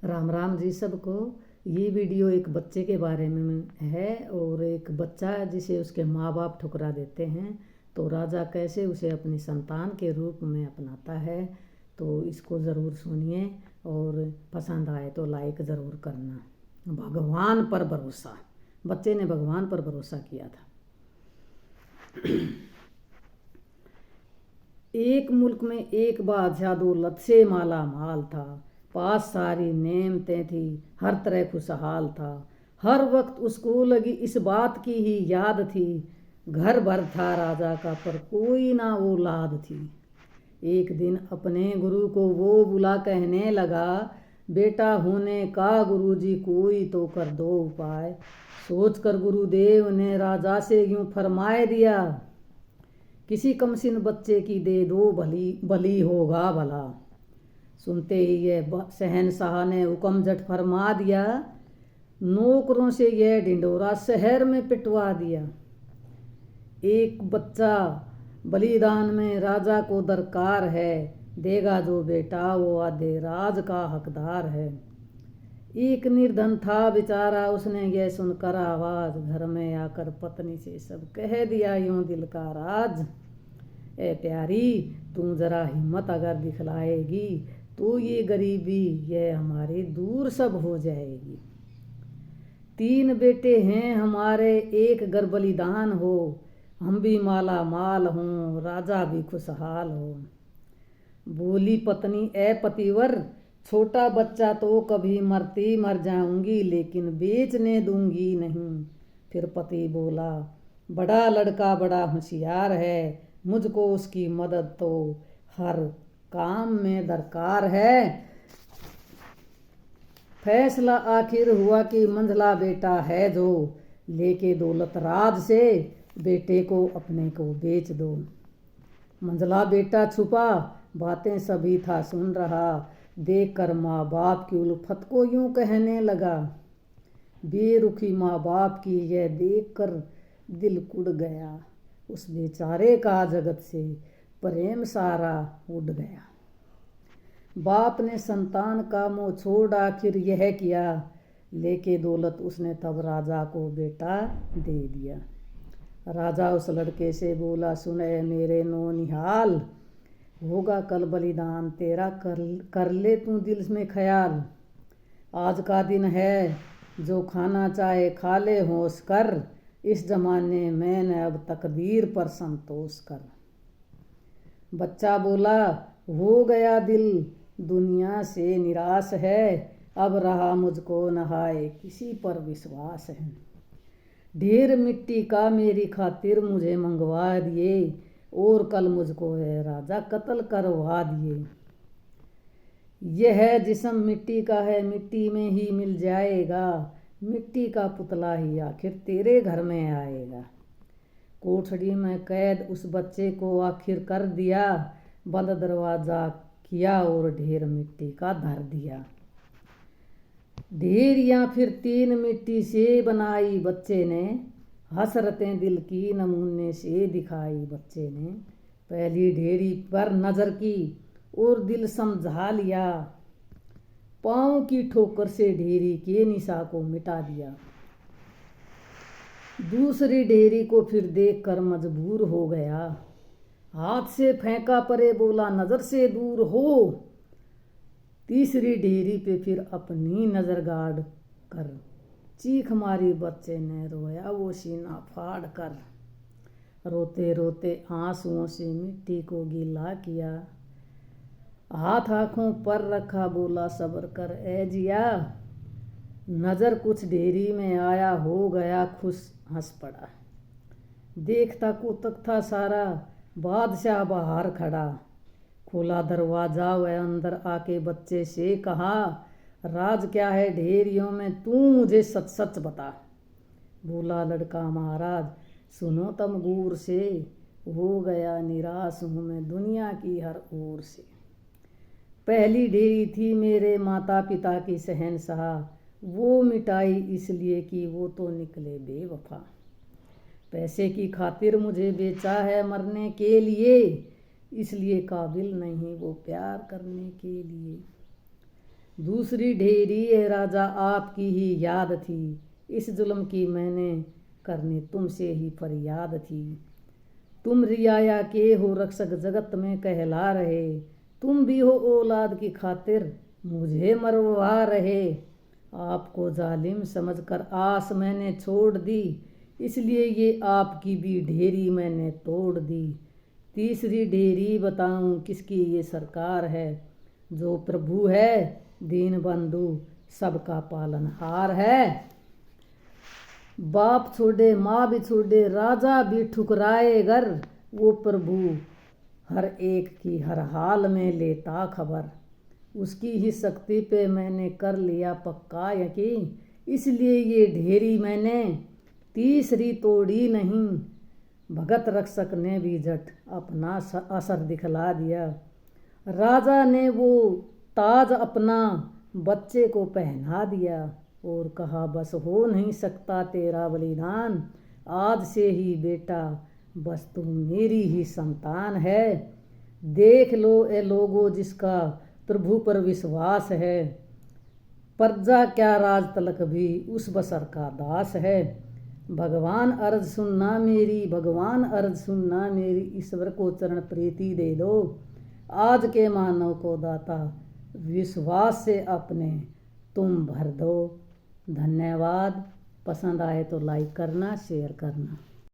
राम राम जी सबको। ये वीडियो एक बच्चे के बारे में है और एक बच्चा जिसे उसके माँ बाप ठुकरा देते हैं तो राजा कैसे उसे अपनी संतान के रूप में अपनाता है। तो इसको ज़रूर सुनिए और पसंद आए तो लाइक ज़रूर करना। भगवान पर भरोसा, बच्चे ने भगवान पर भरोसा किया था। एक मुल्क में एक बादशाह दौलत से माला माल था। पास सारी नेमतें थी, हर तरह खुशहाल था। हर वक्त उसको लगी इस बात की ही याद थी, घर भर था राजा का पर कोई ना औलाद थी। एक दिन अपने गुरु को वो बुला कहने लगा, बेटा होने का गुरुजी कोई तो कर दो उपाय। सोचकर गुरुदेव ने राजा से यूं फरमाए दिया, किसी कमसिन बच्चे की दे दो भली होगा भला। सुनते ही यह शहनशाह ने हुक्म झट फरमा दिया, नौकरों से यह ढिंढोरा शहर में पिटवा दिया। एक बच्चा बलिदान में राजा को दरकार है, देगा जो बेटा वो आधे राज का हकदार है। एक निर्धन था बेचारा, उसने यह सुनकर आवाज घर में आकर पत्नी से सब कह दिया यूं दिल का राज। ए प्यारी, तू जरा हिम्मत अगर दिखलाएगी तो ये गरीबी ये हमारी दूर सब हो जाएगी। 3 बेटे हैं हमारे, एक घर बलिदान हो, हम भी माला माल हों, राजा भी खुशहाल हो। बोली पत्नी, ए पतिवर, छोटा बच्चा तो कभी मरती मर जाऊंगी लेकिन बेचने दूंगी नहीं। फिर पति बोला, बड़ा लड़का बड़ा होशियार है, मुझको उसकी मदद तो हर काम में दरकार है। फैसला आखिर हुआ कि मंझला बेटा है जो, लेके दौलत राज से बेटे को अपने को बेच दो। मंझला बेटा छुपा बातें सभी था सुन रहा, देख कर माँ बाप की उल्फत को यूं कहने लगा। बेरुखी माँ बाप की यह देख कर दिल कुड़ गया, उस बेचारे का जगत से प्रेम सारा उड़ गया। बाप ने संतान का मोह छोड़ आखिर यह किया, लेके दौलत उसने तब राजा को बेटा दे दिया। राजा उस लड़के से बोला, सुने मेरे नौनिहाल, होगा कल बलिदान तेरा, कर ले तू दिल में ख्याल। आज का दिन है, जो खाना चाहे खा ले होश कर, इस जमाने में न अब तकदीर पर संतोष कर। बच्चा बोला, हो गया दिल दुनिया से निराश है, अब रहा मुझको नहाए किसी पर विश्वास है। ढेर मिट्टी का मेरी खातिर मुझे मंगवा दिए, और कल मुझको है राजा कत्ल करवा दिए। यह जिस्म मिट्टी का है, मिट्टी में ही मिल जाएगा, मिट्टी का पुतला ही आखिर तेरे घर में आएगा। कोठड़ी में कैद उस बच्चे को आखिर कर दिया, बंद दरवाजा किया और ढेर मिट्टी का धर दिया। ढेरियाँ फिर 3 मिट्टी से बनाई बच्चे ने, हसरतें दिल की नमूने से दिखाई बच्चे ने। पहली ढेरी पर नजर की और दिल समझा लिया, पाँव की ठोकर से ढेरी के निशा को मिटा दिया। दूसरी ढेरी को फिर देख कर मजबूर हो गया, हाथ से फेंका परे बोला नजर से दूर हो। तीसरी ढेरी पे फिर अपनी नजर गाड़ कर चीख मारी बच्चे ने, रोया वो सीना फाड़ कर। रोते रोते आंसुओं से मिट्टी को गीला किया, हाथ आंखों पर रखा बोला सब्र कर ए जिया। नजर कुछ ढेरी में आया, हो गया खुश हंस पड़ा। देखता को तक था सारा, बादशाह बाहर खड़ा। खोला दरवाजा वह अंदर आके बच्चे से कहा, राज क्या है ढेरियों में तू मुझे सच सच बता। बोला लड़का, महाराज सुनो तम गौर से, हो गया निराश हूँ मैं दुनिया की हर ओर से। पहली ढेरी थी मेरे माता पिता की शहनशाह, वो मिटाई इसलिए कि वो तो निकले बेवफा। पैसे की खातिर मुझे बेचा है मरने के लिए, इसलिए काबिल नहीं वो प्यार करने के लिए। दूसरी ढेरी है राजा आपकी ही याद थी, इस जुल्म की मैंने करनी तुमसे ही फरियाद थी। तुम रियाया के हो रक्षक जगत में कहला रहे, तुम भी हो औलाद की खातिर मुझे मरवा रहे। आपको जालिम समझकर आस मैंने छोड़ दी, इसलिए ये आपकी भी ढेरी मैंने तोड़ दी। तीसरी ढेरी बताऊं किसकी ये सरकार है, जो प्रभु है दीन बंधु सबका पालनहार है। बाप छोड़े माँ भी छोड़े राजा भी ठुकराए घर, वो प्रभु हर एक की हर हाल में लेता खबर। उसकी ही शक्ति पे मैंने कर लिया पक्का यकीन, इसलिए ये ढेरी मैंने तीसरी तोड़ी नहीं। भगत रक्षक ने भी झट अपना असर दिखला दिया, राजा ने वो ताज अपना बच्चे को पहना दिया और कहा बस हो नहीं सकता तेरा बलिदान, आज से ही बेटा बस तू मेरी ही संतान है। देख लो ए लोगो जिसका प्रभु पर विश्वास है, प्रजा क्या राज तलक भी उस बसर का दास है। भगवान अर्ज सुनना मेरी, भगवान अर्ज सुनना मेरी, ईश्वर को चरण प्रीति दे दो, आज के मानव को दाता विश्वास से अपने तुम भर दो। धन्यवाद। पसंद आए तो लाइक करना, शेयर करना।